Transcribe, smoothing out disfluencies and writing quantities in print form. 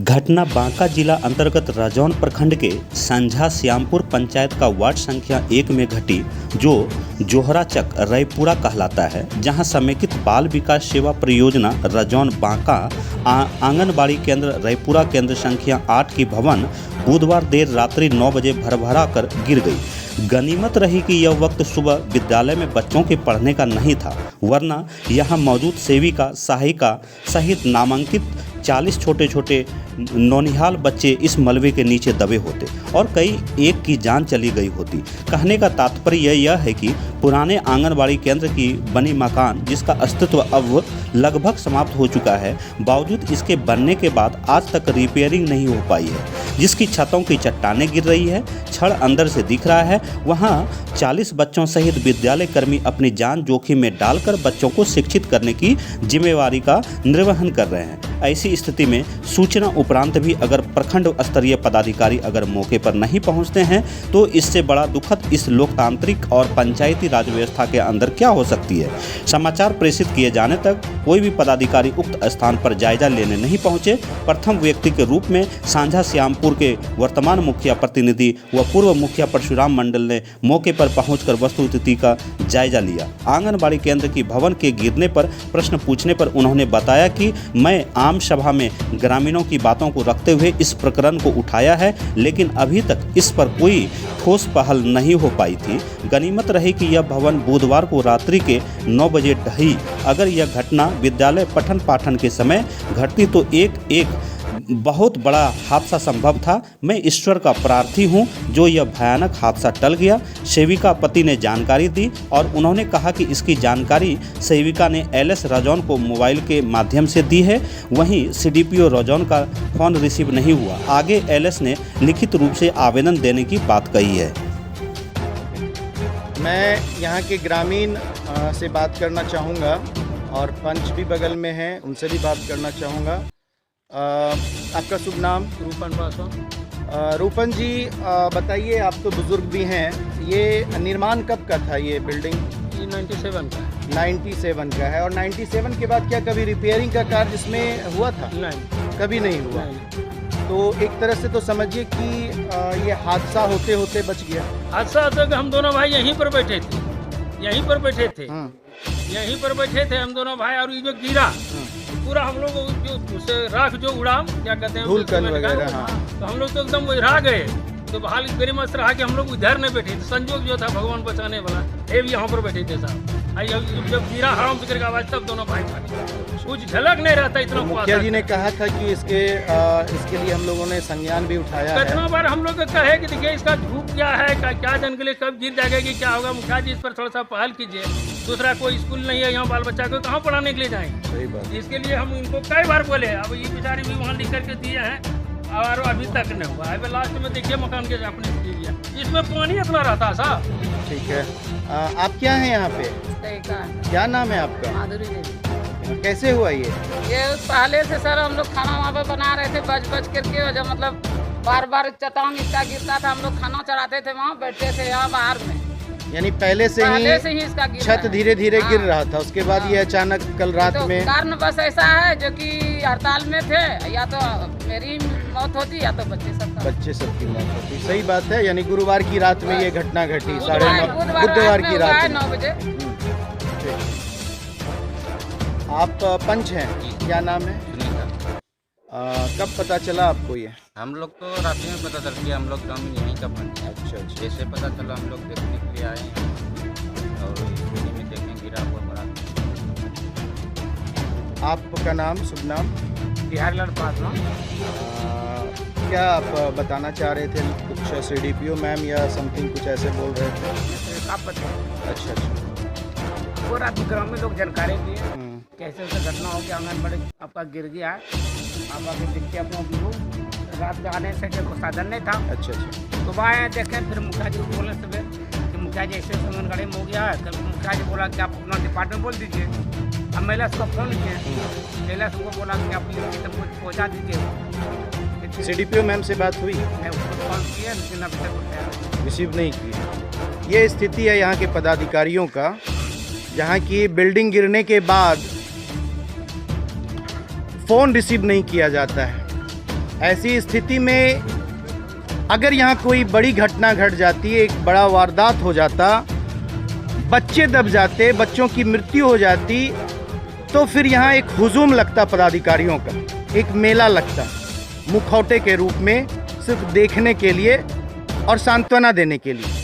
घटना बांका जिला अंतर्गत रजौन प्रखंड के संझा श्यामपुर पंचायत का वार्ड संख्या 1 में घटी, जो जोहराचक रैपुरा कहलाता है, जहां समेकित बाल विकास सेवा परियोजना रजौन बांका आंगनबाड़ी केंद्र रैपुरा केंद्र संख्या 8 की भवन बुधवार देर रात्रि 9 बजे भरभरा कर गिर गई। गनीमत रही कि यह वक्त सुबह विद्यालय में बच्चों के पढ़ने का नहीं था, वरना यहां मौजूद सेविका, सहायिका सहित नामांकित 40 छोटे छोटे नौनिहाल बच्चे इस मलबे के नीचे दबे होते और कई एक की जान चली गई होती। कहने का तात्पर्य यह है कि पुराने आंगनबाड़ी केंद्र की बनी मकान, जिसका अस्तित्व अब लगभग समाप्त हो चुका है, बावजूद इसके बनने के बाद आज तक रिपेयरिंग नहीं हो पाई है, जिसकी छतों की चट्टानें गिर रही है, छड़ अंदर से दिख रहा है। वहाँ 40 बच्चों सहित विद्यालय कर्मी अपनी जान जोखिम में डालकर बच्चों को शिक्षित करने की जिम्मेवारी का निर्वहन कर रहे हैं। ऐसी स्थिति में सूचना उपरांत भी अगर प्रखंड स्तरीय पदाधिकारी अगर मौके पर नहीं पहुंचते हैं, तो इससे बड़ा दुखद इस लोकतांत्रिक और पंचायती राज व्यवस्था के अंदर क्या हो सकती है। समाचार प्रेषित किए जाने तक कोई भी पदाधिकारी उक्त स्थान पर जायजा लेने नहीं पहुंचे। प्रथम व्यक्ति के रूप में सांझा श्यामपुर के वर्तमान मुखिया प्रतिनिधि व पूर्व मुखिया परशुराम मंडल ने मौके पर पहुंचकर वस्तुस्थिति का जायजा लिया। आंगनबाड़ी केंद्र की भवन के गिरने पर प्रश्न पूछने पर उन्होंने बताया कि मैं आम सभा में ग्रामीणों की बातों को रखते हुए इस प्रकरण को उठाया है, लेकिन अभी तक इस पर कोई ठोस पहल नहीं हो पाई थी। गनीमत रही कि यह भवन बुधवार को रात्रि के 9 बजे ढही। अगर यह घटना विद्यालय पठन पाठन के समय घटती तो एक बहुत बड़ा हादसा संभव था। मैं ईश्वर का प्रार्थी हूं जो यह भयानक हादसा टल गया। सेविका पति ने जानकारी दी और उन्होंने कहा कि इसकी जानकारी सेविका ने एलएस रजौन को मोबाइल के माध्यम से दी है। वहीं सीडीपीओ रजौन का फोन रिसीव नहीं हुआ। आगे एलएस ने लिखित रूप से आवेदन देने की बात कही है। मैं यहाँ के ग्रामीण से बात करना चाहूँगा और पंच भी बगल में हैं, उनसे भी बात करना चाहूँगा। आपका शुभ नाम? रूपन पासवान। रूपन जी, बताइए, आप तो बुजुर्ग भी हैं, ये निर्माण कब का था ये बिल्डिंग? ये 97 का 97 का है। और 97 के बाद क्या कभी रिपेयरिंग का कार्य इसमें हुआ था? नहीं, कभी नहीं हुआ। नहीं। तो एक तरह से तो समझिए कि ये हादसा होते होते बच गया। हादसा होता कि हम दोनों भाई यहीं पर बैठे थे, यहीं पर बैठे थे, यहीं पर बैठे थे हम दोनों भाई। और ये जो गिरा पूरा हम लोग जो उसे राख जो उड़ा, क्या कहते हैं, धूल कण वगैरह, तो हम लोग तो एकदम वही गए। तो हाल मेरी मस्त रहा कि हम लोग उधर नहीं बैठे थे। संजोग जो था भगवान बचाने वाला, ये भी यहाँ पर बैठे थे साहब। जब गिरा हराम फिक्र का आवाज, तब दोनों भाई कुछ झलक नहीं रहता इतना। मुखिया जी ने कहा था कि इसके लिए हम लोगों ने संज्ञान भी उठाया है। कितना बार हम लोग कहे कि देखिए इसका धूप क्या है, क्या जन के लिए कब गिर जाएगा कि क्या होगा। मुखिया जी इस पर थोड़ा सा पहल कीजिए। दूसरा कोई स्कूल नहीं है यहाँ, बाल बच्चा को कहाँ पढ़ाने के लिए जाएंगे? सही बात। इसके लिए हम इनको कई बार बोले, अब ये बेचारे भी वहाँ लिख करके दिए हैं और अभी तक नहीं हुआ। अभी लास्ट में देखिए मकान के अपने दिया, इसमें पानी इतना रहता है साहब। ठीक है, आप क्या हैं यहाँ पे? क्या नाम है आपका? माधुरी देवी। कैसे हुआ ये? पहले से सर हम लोग खाना वहाँ पे बना रहे थे, बच करके, जब मतलब बार बार चट्टान इसका गिरता था, हम लोग खाना चढ़ाते थे, वहाँ बैठते थे यहाँ बाहर में। यानी पहले से ही इसका छत धीरे धीरे गिर रहा था, उसके बाद ये अचानक कल रात तो में। कारण बस ऐसा है जो कि हड़ताल में थे, या तो मेरी मौत होती या तो बच्चे सबकी मौत होती। सही बात है। यानी गुरुवार की रात में ये घटना घटी, 9:30 बुधवार की रात 9 बजे। आप पंच हैं, क्या नाम है? कब पता चला आपको ये? हम लोग तो रात में पता चल गया, हम लोग ग्रामीण यहीं का पंच। अच्छा। जैसे पता चला हम लोग देखने के लिए आए हैं और इसी में देखें गिरा हुआ बड़ा। आपका नाम, शुभ नाम? बिहार लाल पासवान। क्या आप बताना चाह रहे थे? कुछ सीडीपीओ मैम या समथिंग कुछ ऐसे बोल रहे थे? आप बताइए। अच्छा। वो रात ग्रामीण लोग जानकारी दिए कैसे उसे घटना हो गया, आंगनबाड़ी आपका गिर गया है, आप आगे देखिए अपना व्यू। रात में आने से कोई साधन नहीं था। अच्छा। तो आए देखें, फिर मुखिया जी को बोले सुबह कि मुखिया जी ऐसे आंगनबाड़ी में हो गया है। कल मुखिया जी बोला कि आप अपना डिपार्टमेंट बोल दीजिए। अब महिला को फोन किए, महिला को बोला कि आप मुझे पहुँचा दीजिए। सीडीपीओ मैम से बात हुई? मैं उसको कॉल किया, लेकिन अभी तक रिसीव नहीं की। ये स्थिति है यहाँ के पदाधिकारियों का, जहाँ की बिल्डिंग गिरने के बाद फ़ोन रिसीव नहीं किया जाता है। ऐसी स्थिति में अगर यहाँ कोई बड़ी घटना घट जाती, एक बड़ा वारदात हो जाता, बच्चे दब जाते, बच्चों की मृत्यु हो जाती, तो फिर यहाँ एक हुजूम लगता पदाधिकारियों का, एक मेला लगता मुखौटे के रूप में, सिर्फ देखने के लिए और सांत्वना देने के लिए।